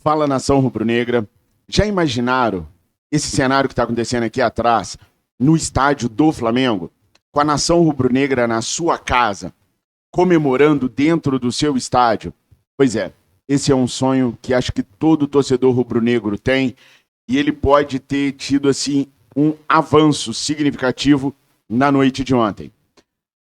Fala, nação rubro-negra. Já imaginaram esse cenário que está acontecendo aqui atrás, no estádio do Flamengo? Com a nação rubro-negra na sua casa, comemorando dentro do seu estádio? Pois é, esse é um sonho que acho que todo torcedor rubro-negro tem, e ele pode ter tido, assim, um avanço significativo na noite de ontem.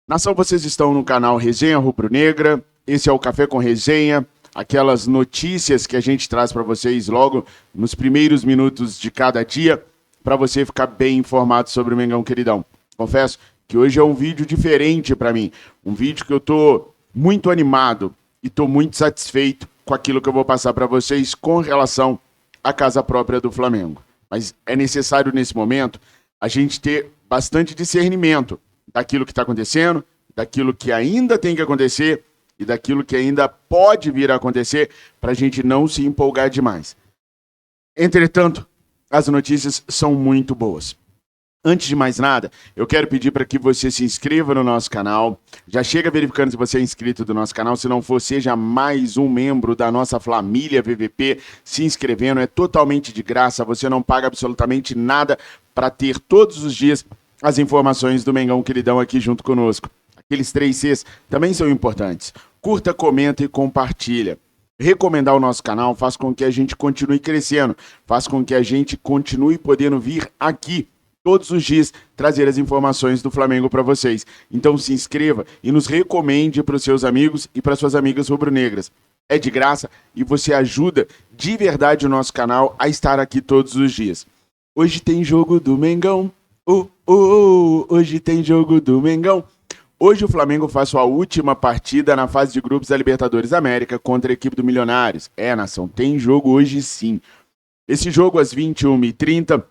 Nação, vocês estão no canal Resenha Rubro-Negra, esse é o Café com Resenha, aquelas notícias que a gente traz para vocês logo nos primeiros minutos de cada dia, para você ficar bem informado sobre o Mengão Queridão. Confesso que hoje é um vídeo diferente para mim, um vídeo que eu tô muito animado e tô muito satisfeito com aquilo que eu vou passar para vocês com relação à casa própria do Flamengo. Mas é necessário nesse momento a gente ter bastante discernimento daquilo que está acontecendo, daquilo que ainda tem que acontecer e daquilo que ainda pode vir a acontecer, para a gente não se empolgar demais. Entretanto, as notícias são muito boas. Antes de mais nada, eu quero pedir para que você se inscreva no nosso canal. Já chega verificando se você é inscrito do nosso canal. Se não for, seja mais um membro da nossa família VVP se inscrevendo. É totalmente de graça, você não paga absolutamente nada para ter todos os dias as informações do Mengão Queridão aqui junto conosco. Aqueles 3 Cs também são importantes. Curta, comenta e compartilha. Recomendar o nosso canal faz com que a gente continue crescendo, faz com que a gente continue podendo vir aqui todos os dias trazer as informações do Flamengo para vocês. Então se inscreva e nos recomende para os seus amigos e para suas amigas rubro-negras. É de graça e você ajuda de verdade o nosso canal a estar aqui todos os dias. Hoje tem jogo do Mengão. Hoje tem jogo do Mengão. Hoje o Flamengo faz sua última partida na fase de grupos da Libertadores da América contra a equipe do Milionários. Nação, tem jogo hoje sim. Esse jogo às 21h30,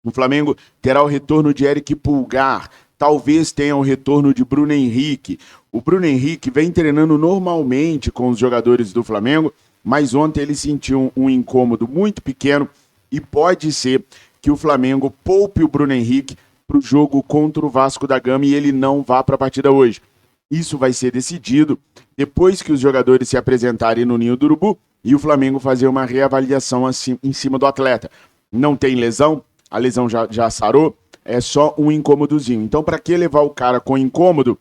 o Flamengo terá o retorno de Eric Pulgar. Talvez tenha o retorno de Bruno Henrique. O Bruno Henrique vem treinando normalmente com os jogadores do Flamengo, mas ontem ele sentiu um incômodo muito pequeno e pode ser que o Flamengo poupe o Bruno Henrique para o jogo contra o Vasco da Gama e ele não vá para a partida hoje. Isso vai ser decidido depois que os jogadores se apresentarem no Ninho do Urubu e o Flamengo fazer uma reavaliação assim, em cima do atleta. Não tem lesão, a lesão já sarou, é só um incômodozinho. Então, para que levar o cara com incômodo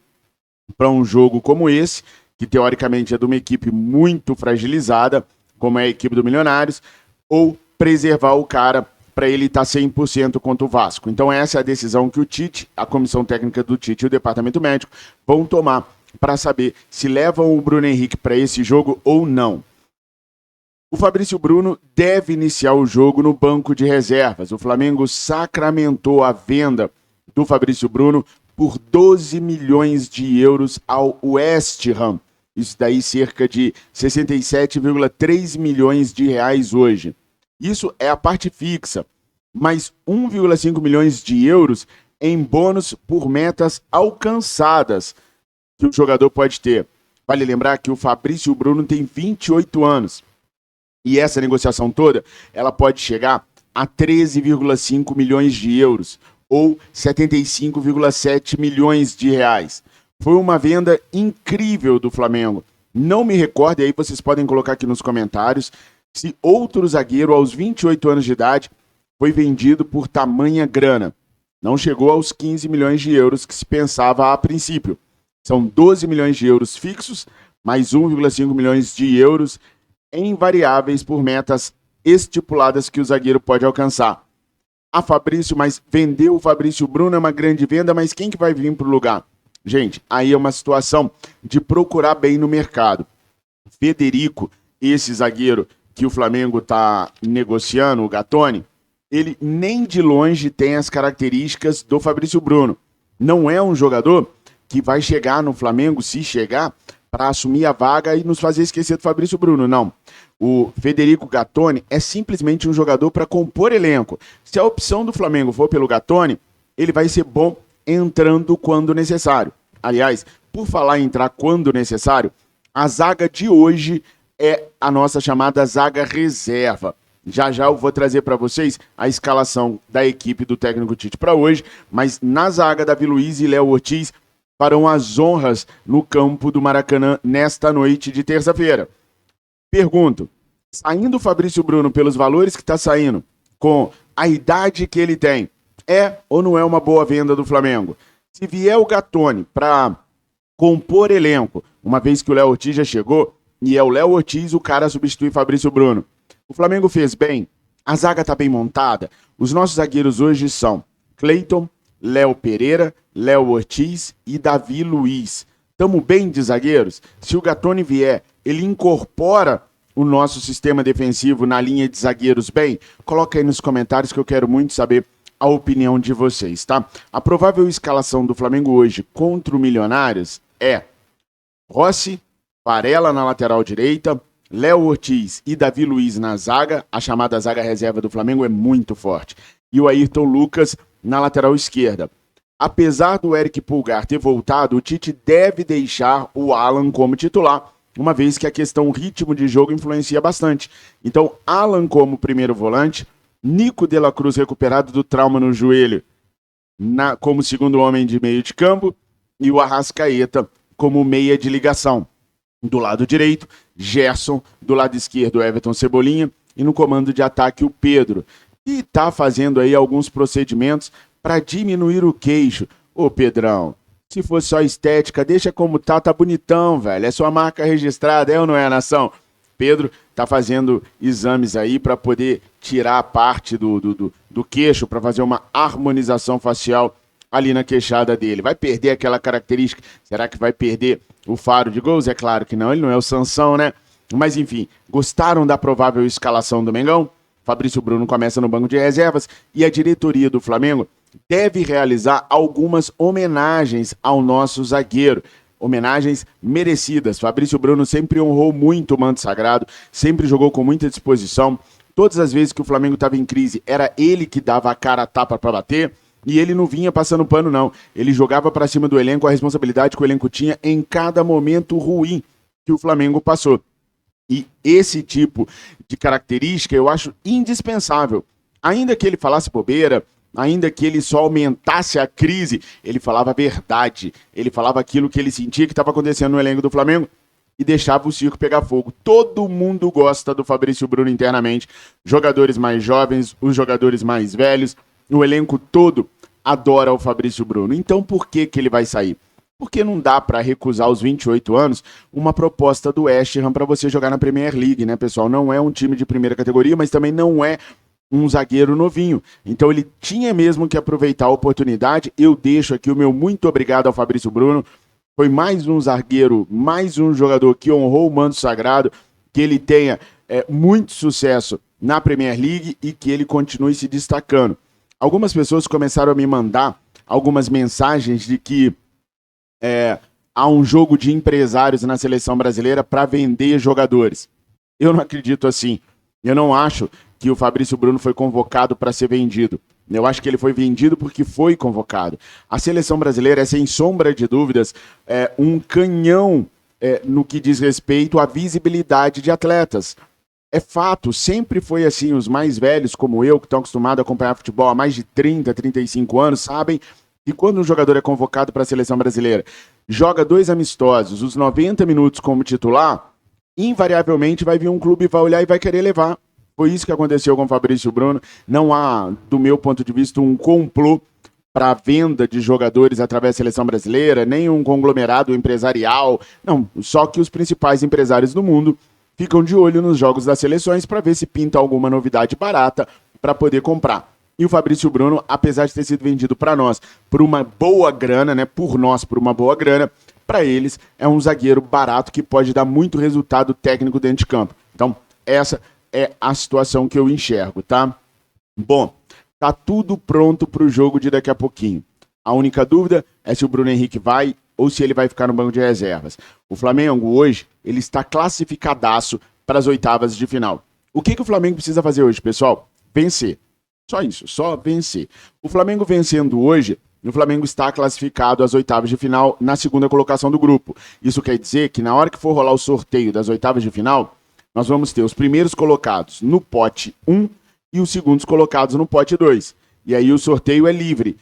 para um jogo como esse, que teoricamente é de uma equipe muito fragilizada, como é a equipe do Milionários, ou preservar o cara para ele estar 100% contra o Vasco. Então essa é a decisão que o Tite, a comissão técnica do Tite e o departamento médico vão tomar para saber se levam o Bruno Henrique para esse jogo ou não. O Fabrício Bruno deve iniciar o jogo no banco de reservas. O Flamengo sacramentou a venda do Fabrício Bruno por 12 milhões de euros ao West Ham. Isso daí cerca de 67,3 milhões de reais hoje. Isso é a parte fixa, mais 1,5 milhões de euros em bônus por metas alcançadas que o jogador pode ter. Vale lembrar que o Fabrício Bruno tem 28 anos e essa negociação toda ela pode chegar a 13,5 milhões de euros ou 75,7 milhões de reais. Foi uma venda incrível do Flamengo. Não me recordo, e aí vocês podem colocar aqui nos comentários, se outro zagueiro aos 28 anos de idade foi vendido por tamanha grana. Não chegou aos 15 milhões de euros que se pensava a princípio. São 12 milhões de euros fixos, mais 1,5 milhões de euros em variáveis por metas estipuladas que o zagueiro pode alcançar. Mas vendeu o Fabrício Bruno, é uma grande venda, mas quem que vai vir para o lugar? Gente, aí é uma situação de procurar bem no mercado. Federico, esse zagueiro que o Flamengo está negociando, o Gattoni, ele nem de longe tem as características do Fabrício Bruno. Não é um jogador que vai chegar no Flamengo, se chegar, para assumir a vaga e nos fazer esquecer do Fabrício Bruno, não. O Federico Gattoni é simplesmente um jogador para compor elenco. Se a opção do Flamengo for pelo Gattoni, ele vai ser bom entrando quando necessário. Aliás, por falar em entrar quando necessário, a zaga de hoje é a nossa chamada zaga reserva. Já eu vou trazer para vocês a escalação da equipe do técnico Tite para hoje, mas na zaga, Davi Luiz e Léo Ortiz farão as honras no campo do Maracanã nesta noite de terça-feira. Pergunto, Saindo o Fabrício Bruno pelos valores que está saindo, com a idade que ele tem, é ou não é uma boa venda do Flamengo? Se vier o Gatoni para compor elenco, uma vez que o Léo Ortiz já chegou, e é o Léo Ortiz o cara substitui Fabrício Bruno. O Flamengo fez bem, a zaga tá bem montada. Os nossos zagueiros hoje são Cleiton, Léo Pereira, Léo Ortiz e Davi Luiz. Tamo bem de zagueiros? Se o Gatoni vier, ele incorpora o nosso sistema defensivo na linha de zagueiros bem? Coloca aí nos comentários que eu quero muito saber a opinião de vocês, tá? A provável escalação do Flamengo hoje contra o Milionários é Rossi, Varela na lateral direita, Léo Ortiz e Davi Luiz na zaga. A chamada zaga reserva do Flamengo é muito forte. E o Ayrton Lucas na lateral esquerda. Apesar do Eric Pulgar ter voltado, o Tite deve deixar o Alan como titular, uma vez que a questão ritmo de jogo influencia bastante. Então, Alan como primeiro volante, Nico de la Cruz recuperado do trauma no joelho como segundo homem de meio de campo e o Arrascaeta como meia de ligação. Do lado direito, Gerson, do lado esquerdo, Everton Cebolinha e no comando de ataque o Pedro. E tá fazendo aí alguns procedimentos para diminuir o queixo. Ô Pedrão, se fosse só estética, deixa como tá bonitão, velho. É sua marca registrada, é ou não é, nação? Pedro tá fazendo exames aí para poder tirar a parte do queixo, para fazer uma harmonização facial ali na queixada dele. Vai perder aquela característica? Será que vai perder o faro de gols? É claro que não, ele não é o Sansão, né? Mas enfim, gostaram da provável escalação do Mengão? Fabrício Bruno começa no banco de reservas e a diretoria do Flamengo deve realizar algumas homenagens ao nosso zagueiro. Homenagens merecidas. Fabrício Bruno sempre honrou muito o manto sagrado, sempre jogou com muita disposição. Todas as vezes que o Flamengo estava em crise, era ele que dava a cara a tapa para bater e ele não vinha passando pano, não. Ele jogava para cima do elenco a responsabilidade que o elenco tinha em cada momento ruim que o Flamengo passou. E esse tipo de característica eu acho indispensável. Ainda que ele falasse bobeira, ainda que ele só aumentasse a crise, ele falava a verdade. Ele falava aquilo que ele sentia que estava acontecendo no elenco do Flamengo e deixava o circo pegar fogo. Todo mundo gosta do Fabrício Bruno internamente. Jogadores mais jovens, os jogadores mais velhos, o elenco todo adora o Fabrício Bruno. Então por que ele vai sair? Porque não dá para recusar aos 28 anos uma proposta do West Ham para você jogar na Premier League, né, pessoal? Não é um time de primeira categoria, mas também não é um zagueiro novinho. Então ele tinha mesmo que aproveitar a oportunidade. Eu deixo aqui o meu muito obrigado ao Fabrício Bruno. Foi mais um zagueiro, mais um jogador que honrou o manto sagrado, que ele tenha muito sucesso na Premier League e que ele continue se destacando. Algumas pessoas começaram a me mandar algumas mensagens de que há um jogo de empresários na seleção brasileira para vender jogadores. Eu não acredito assim. Eu não acho que o Fabrício Bruno foi convocado para ser vendido. Eu acho que ele foi vendido porque foi convocado. A seleção brasileira é, sem sombra de dúvidas, um canhão no que diz respeito à visibilidade de atletas. É fato, sempre foi assim. Os mais velhos, como eu, que estão acostumados a acompanhar futebol há mais de 30, 35 anos, sabem que quando um jogador é convocado para a seleção brasileira, joga 2 amistosos, os 90 minutos como titular, invariavelmente vai vir um clube e vai olhar e vai querer levar. Foi isso que aconteceu com o Fabrício Bruno. Não há, do meu ponto de vista, um complô para a venda de jogadores através da seleção brasileira, nem um conglomerado empresarial. Não, só que os principais empresários do mundo ficam de olho nos jogos das seleções para ver se pinta alguma novidade barata para poder comprar. E o Fabrício Bruno, apesar de ter sido vendido para nós por uma boa grana, né, por nós por uma boa grana, para eles é um zagueiro barato que pode dar muito resultado técnico dentro de campo. Então, essa é a situação que eu enxergo, tá? Bom, tá tudo pronto para o jogo de daqui a pouquinho. A única dúvida é se o Bruno Henrique vai ou se ele vai ficar no banco de reservas. O Flamengo hoje, ele está classificadaço para as oitavas de final. O que o Flamengo precisa fazer hoje, pessoal? Vencer. Só isso, só vencer. O Flamengo vencendo hoje, o Flamengo está classificado às oitavas de final na segunda colocação do grupo. Isso quer dizer que na hora que for rolar o sorteio das oitavas de final, nós vamos ter os primeiros colocados no pote 1 e os segundos colocados no pote 2. E aí o sorteio é livre.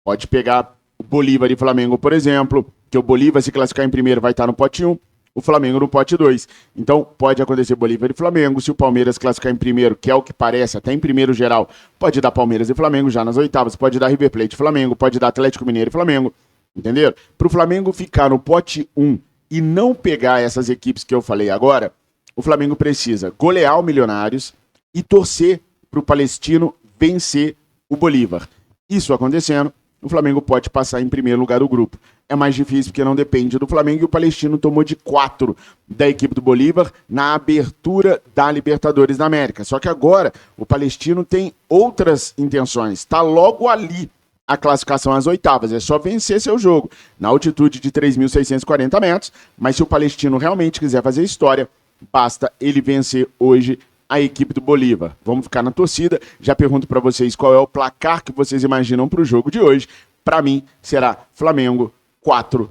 Pode pegar o Bolívar e Flamengo, por exemplo, que o Bolívar, se classificar em primeiro, vai estar no pote 1, o Flamengo no pote 2. Então, pode acontecer Bolívar e Flamengo. Se o Palmeiras classificar em primeiro, que é o que parece, até em primeiro geral, pode dar Palmeiras e Flamengo já nas oitavas. Pode dar River Plate e Flamengo. Pode dar Atlético Mineiro e Flamengo. Entenderam? Para o Flamengo ficar no pote 1 e não pegar essas equipes que eu falei agora, o Flamengo precisa golear o Milionários e torcer para o Palestino vencer o Bolívar. Isso acontecendo, o Flamengo pode passar em primeiro lugar do grupo. É mais difícil porque não depende do Flamengo e o Palestino tomou de 4 da equipe do Bolívar na abertura da Libertadores da América. Só que agora o Palestino tem outras intenções. Está logo ali a classificação às oitavas. É só vencer seu jogo na altitude de 3.640 metros. Mas se o Palestino realmente quiser fazer história, basta ele vencer hoje a equipe do Bolívar. Vamos ficar na torcida. Já pergunto para vocês qual é o placar que vocês imaginam para o jogo de hoje. Para mim, será Flamengo 4,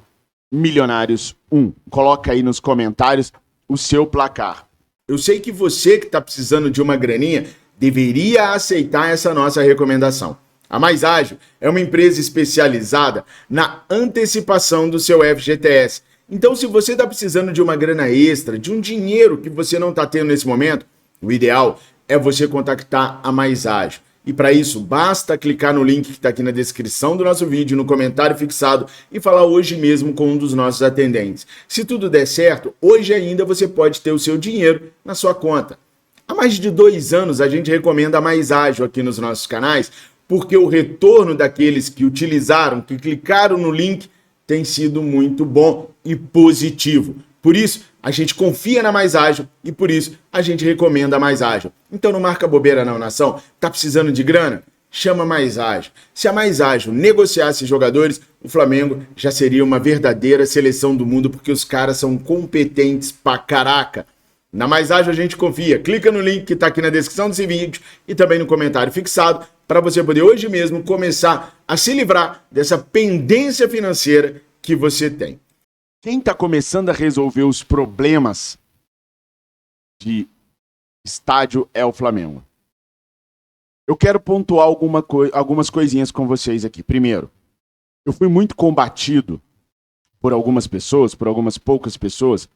Milionários 1. Coloca aí nos comentários o seu placar. Eu sei que você que está precisando de uma graninha deveria aceitar essa nossa recomendação. A Mais Ágil é uma empresa especializada na antecipação do seu FGTS. Então, se você está precisando de uma grana extra, de um dinheiro que você não está tendo nesse momento, o ideal é você contactar a Mais Ágil. E para isso, basta clicar no link que está aqui na descrição do nosso vídeo, no comentário fixado, e falar hoje mesmo com um dos nossos atendentes. Se tudo der certo, hoje ainda você pode ter o seu dinheiro na sua conta. Há mais de 2 anos a gente recomenda a Mais Ágil aqui nos nossos canais, porque o retorno daqueles que utilizaram, que clicaram no link, tem sido muito bom e positivo. Por isso, a gente confia na Mais Ágil e por isso a gente recomenda a Mais Ágil. Então não marca bobeira não, nação. Tá precisando de grana? Chama a Mais Ágil. Se a Mais Ágil negociasse jogadores, o Flamengo já seria uma verdadeira seleção do mundo, porque os caras são competentes pra caraca. Na Mais Ágil a gente confia. Clica no link que tá aqui na descrição desse vídeo e também no comentário fixado para você poder hoje mesmo começar a se livrar dessa pendência financeira que você tem. Quem está começando a resolver os problemas de estádio é o Flamengo. Eu quero pontuar algumas coisinhas com vocês aqui. Primeiro, eu fui muito combatido por algumas pessoas, por algumas poucas pessoas,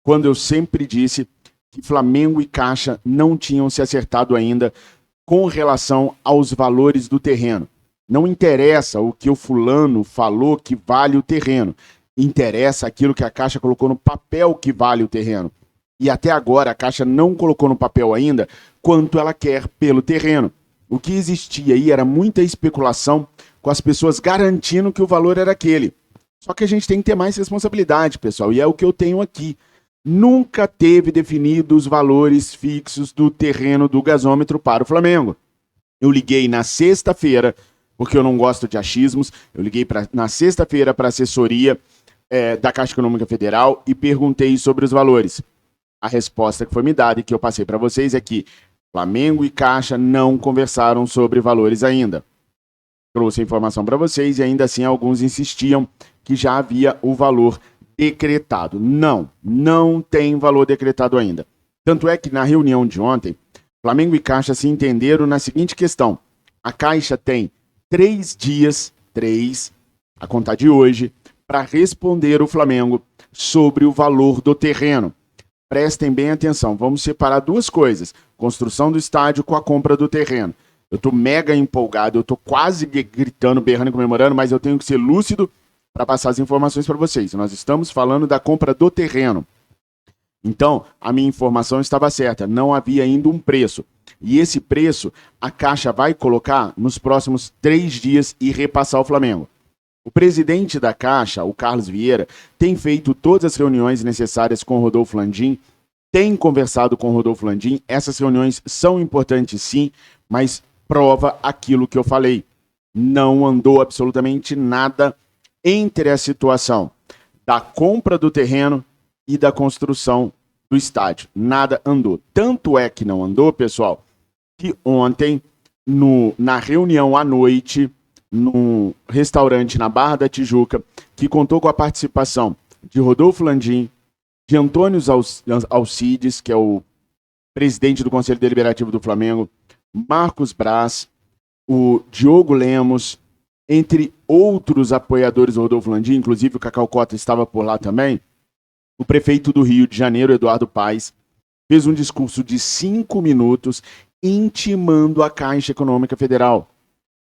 quando eu sempre disse que Flamengo e Caixa não tinham se acertado ainda com relação aos valores do terreno. Não interessa o que o fulano falou que vale o terreno. Interessa aquilo que a Caixa colocou no papel que vale o terreno. E até agora a Caixa não colocou no papel ainda quanto ela quer pelo terreno. O que existia aí era muita especulação com as pessoas garantindo que o valor era aquele. Só que a gente tem que ter mais responsabilidade, pessoal, e é o que eu tenho aqui. Nunca teve definido os valores fixos do terreno do gasômetro para o Flamengo. Eu liguei na sexta-feira, porque eu não gosto de achismos, eu liguei na sexta-feira para a assessoria da Caixa Econômica Federal e perguntei sobre os valores. A resposta que foi me dada e que eu passei para vocês é que Flamengo e Caixa não conversaram sobre valores ainda. Trouxe a informação para vocês e ainda assim alguns insistiam que já havia o valor decretado. Não tem valor decretado ainda. Tanto é que na reunião de ontem, Flamengo e Caixa se entenderam na seguinte questão. A Caixa tem 3 dias, a contar de hoje, para responder o Flamengo sobre o valor do terreno. Prestem bem atenção, vamos separar 2 coisas. Construção do estádio com a compra do terreno. Eu estou mega empolgado, eu estou quase gritando, berrando e comemorando, mas eu tenho que ser lúcido para passar as informações para vocês. Nós estamos falando da compra do terreno. Então, a minha informação estava certa, não havia ainda um preço. E esse preço a Caixa vai colocar nos próximos 3 dias e repassar ao Flamengo. O presidente da Caixa, o Carlos Vieira, tem feito todas as reuniões necessárias com o Rodolfo Landim, tem conversado com o Rodolfo Landim. Essas reuniões são importantes sim, mas prova aquilo que eu falei. Não andou absolutamente nada entre a situação da compra do terreno e da construção do estádio. Nada andou. Tanto é que não andou, pessoal, que ontem, na reunião à noite, num restaurante na Barra da Tijuca, que contou com a participação de Rodolfo Landim, de Antônio Alcides, que é o presidente do Conselho Deliberativo do Flamengo, Marcos Braz, o Diogo Lemos, entre outros apoiadores do Rodolfo Landim, inclusive o Cacau Cota estava por lá também. o prefeito do Rio de Janeiro, Eduardo Paes, fez um discurso de 5 minutos intimando a Caixa Econômica Federal.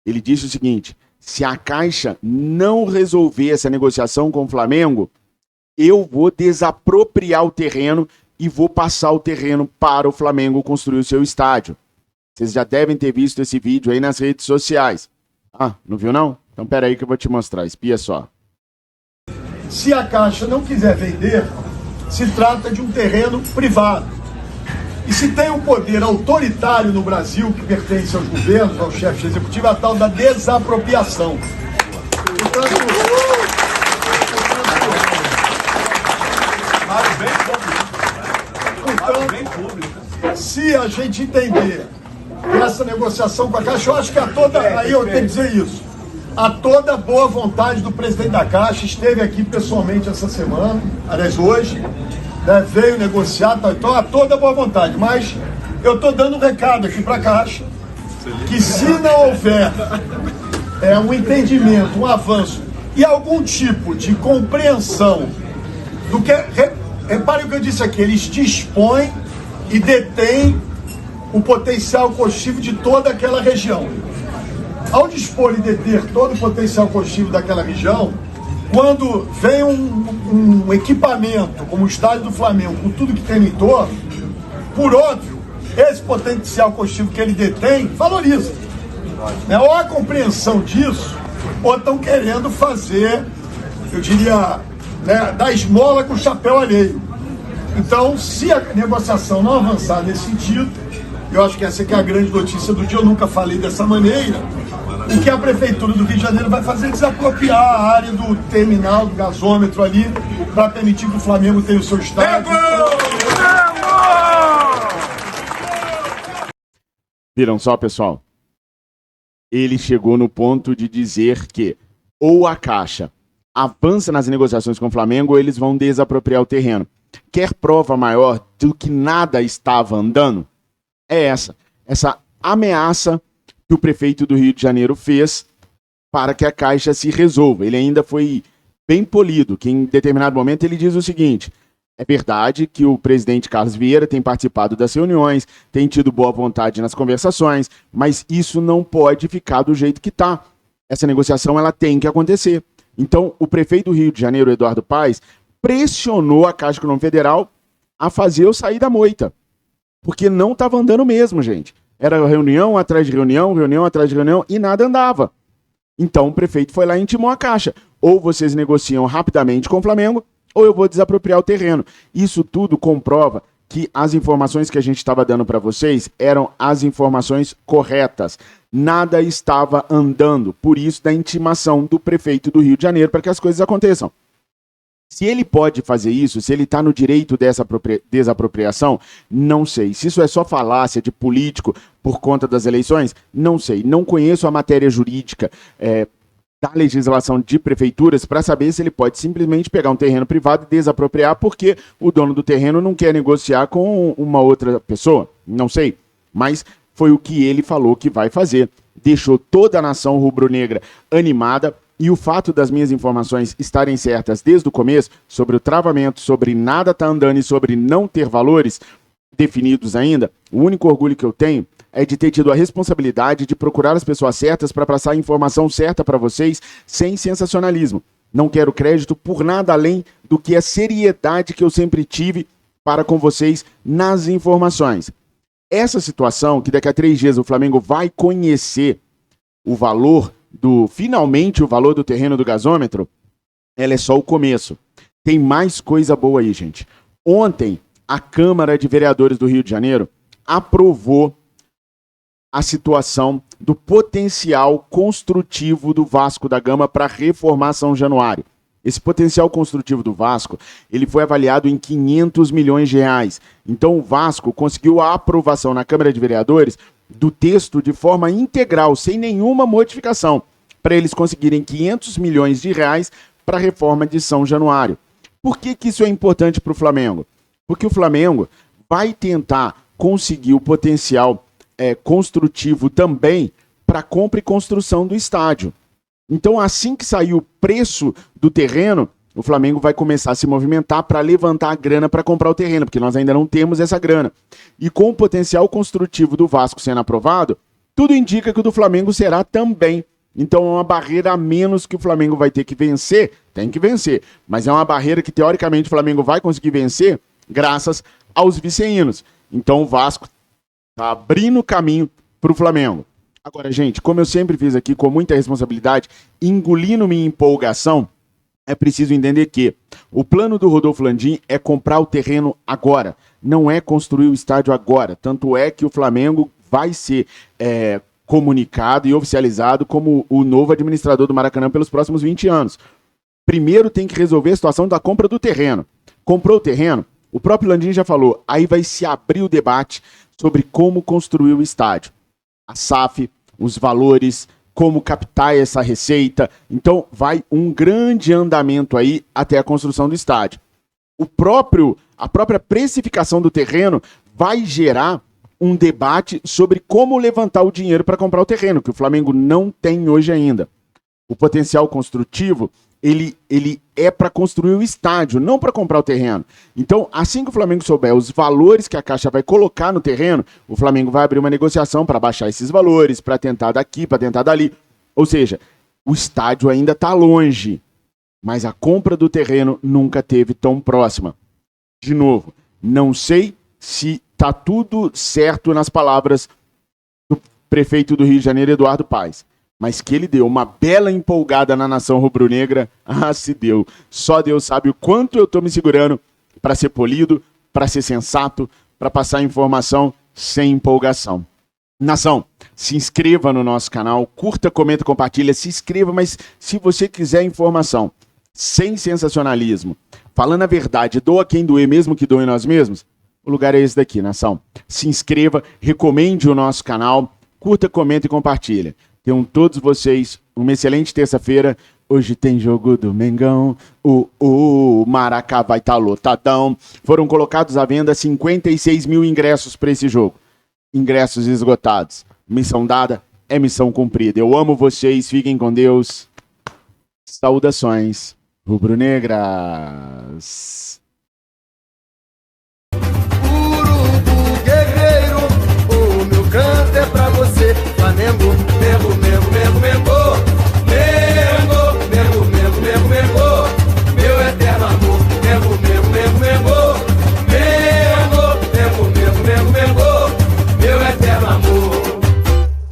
Ele disse o seguinte: se a Caixa não resolver essa negociação com o Flamengo, eu vou desapropriar o terreno e vou passar o terreno para o Flamengo construir o seu estádio. Vocês já devem ter visto esse vídeo aí nas redes sociais. Ah, não viu não? Então pera aí que eu vou te mostrar, espia só. Se a Caixa não quiser vender, se trata de um terreno privado. E se tem um poder autoritário no Brasil que pertence aos governos, ao chefe executivo, é a tal da desapropriação. Portanto, se a gente entender que essa negociação com a Caixa, eu acho que aí eu tenho que dizer isso, a toda boa vontade do presidente da Caixa, esteve aqui pessoalmente essa semana, aliás hoje, né, veio negociar, então a toda boa vontade, mas eu estou dando um recado aqui para a Caixa, que se não houver um entendimento, um avanço e algum tipo de compreensão do que... Repare o que eu disse aqui, eles dispõem e detêm o potencial construtivo de toda aquela região. Ao dispor e deter todo o potencial construtivo daquela região, quando vem um equipamento como o estádio do Flamengo, com tudo que tem no entorno, por óbvio, esse potencial construtivo que ele detém valoriza. Né? Ou a compreensão disso, ou estão querendo fazer, eu diria, né, dar esmola com o chapéu alheio. Então, se a negociação não avançar nesse sentido, eu acho que essa aqui é a grande notícia do dia, eu nunca falei dessa maneira, o que a Prefeitura do Rio de Janeiro vai fazer é desapropriar a área do terminal, do gasômetro ali, para permitir que o Flamengo tenha o seu estádio. Viram só, pessoal? Ele chegou no ponto de dizer que ou a Caixa avança nas negociações com o Flamengo ou eles vão desapropriar o terreno. Quer prova maior do que nada estava andando? É essa ameaça que o prefeito do Rio de Janeiro fez para que a Caixa se resolva. Ele ainda foi bem polido, que em determinado momento ele diz o seguinte: é verdade que o presidente Carlos Vieira tem participado das reuniões, tem tido boa vontade nas conversações, mas isso não pode ficar do jeito que está. Essa negociação ela tem que acontecer. Então, o prefeito do Rio de Janeiro, Eduardo Paes, pressionou a Caixa Econômica Federal a fazer eu sair da moita. Porque não estava andando mesmo, gente. Era reunião atrás de reunião, reunião atrás de reunião, e nada andava. Então o prefeito foi lá e intimou a Caixa. Ou vocês negociam rapidamente com o Flamengo, ou eu vou desapropriar o terreno. Isso tudo comprova que as informações que a gente estava dando para vocês eram as informações corretas. Nada estava andando. Por isso da intimação do prefeito do Rio de Janeiro para que as coisas aconteçam. Se ele pode fazer isso, se ele está no direito dessa desapropriação, não sei. Se isso é só falácia de político por conta das eleições, não sei. Não conheço a matéria jurídica da legislação de prefeituras para saber se ele pode simplesmente pegar um terreno privado e desapropriar porque o dono do terreno não quer negociar com uma outra pessoa. Não sei. Mas foi o que ele falou que vai fazer. Deixou toda a nação rubro-negra animada. E o fato das minhas informações estarem certas desde o começo, sobre o travamento, sobre nada tá andando e sobre não ter valores definidos ainda, o único orgulho que eu tenho é de ter tido a responsabilidade de procurar as pessoas certas para passar a informação certa para vocês, sem sensacionalismo. Não quero crédito por nada além do que a seriedade que eu sempre tive para com vocês nas informações. Essa situação, que daqui a 3 dias o Flamengo vai conhecer o valor finalmente o valor do terreno do gasômetro, ela é só o começo. Tem mais coisa boa aí, gente. Ontem, a Câmara de Vereadores do Rio de Janeiro aprovou a situação do potencial construtivo do Vasco da Gama para reformar São Januário. Esse potencial construtivo do Vasco, ele foi avaliado em 500 milhões de reais. Então o Vasco conseguiu a aprovação na Câmara de Vereadores do texto de forma integral, sem nenhuma modificação, para eles conseguirem 500 milhões de reais para a reforma de São Januário. Por que isso é importante para o Flamengo? Porque o Flamengo vai tentar conseguir o potencial construtivo também para compra e construção do estádio. Então, assim que sair o preço do terreno, o Flamengo vai começar a se movimentar para levantar a grana para comprar o terreno, porque nós ainda não temos essa grana. E com o potencial construtivo do Vasco sendo aprovado, tudo indica que o do Flamengo será também. Então é uma barreira a menos que o Flamengo vai ter que vencer, tem que vencer, mas é uma barreira que teoricamente o Flamengo vai conseguir vencer graças aos viceínos. Então o Vasco está abrindo caminho para o Flamengo. Agora, gente, como eu sempre fiz aqui com muita responsabilidade, engolindo minha empolgação, é preciso entender que o plano do Rodolfo Landim é comprar o terreno agora, não é construir o estádio agora. Tanto é que o Flamengo vai ser comunicado e oficializado como o novo administrador do Maracanã pelos próximos 20 anos. Primeiro tem que resolver a situação da compra do terreno. Comprou o terreno, o próprio Landim já falou, aí vai se abrir o debate sobre como construir o estádio. A SAF, os valores, como captar essa receita. Então vai um grande andamento aí até a construção do estádio. A própria precificação do terreno vai gerar um debate sobre como levantar o dinheiro para comprar o terreno, que o Flamengo não tem hoje ainda. O potencial construtivo, ele é para construir o estádio, não para comprar o terreno. Então, assim que o Flamengo souber os valores que a Caixa vai colocar no terreno, o Flamengo vai abrir uma negociação para baixar esses valores, para tentar daqui, para tentar dali. Ou seja, o estádio ainda está longe, mas a compra do terreno nunca teve tão próxima. De novo, não sei se está tudo certo nas palavras do prefeito do Rio de Janeiro, Eduardo Paes, mas que ele deu uma bela empolgada na nação rubro-negra, se deu. Só Deus sabe o quanto eu estou me segurando para ser polido, para ser sensato, para passar informação sem empolgação. Nação, se inscreva no nosso canal, curta, comenta, compartilha, se inscreva, mas se você quiser informação sem sensacionalismo, falando a verdade, doa quem doer, mesmo que doe nós mesmos, o lugar é esse daqui, nação. Se inscreva, recomende o nosso canal, curta, comenta e compartilha. Tenham todos vocês uma excelente terça-feira. Hoje tem jogo do Mengão, o Maracá vai estar lotadão. Foram colocados à venda 56 mil ingressos para esse jogo. Ingressos esgotados. Missão dada é missão cumprida. Eu amo vocês, fiquem com Deus. Saudações rubro-negras. Urubu guerreiro, o meu canto é pra você. Flamengo, Mengo, Mengo, Mengo, Mengo.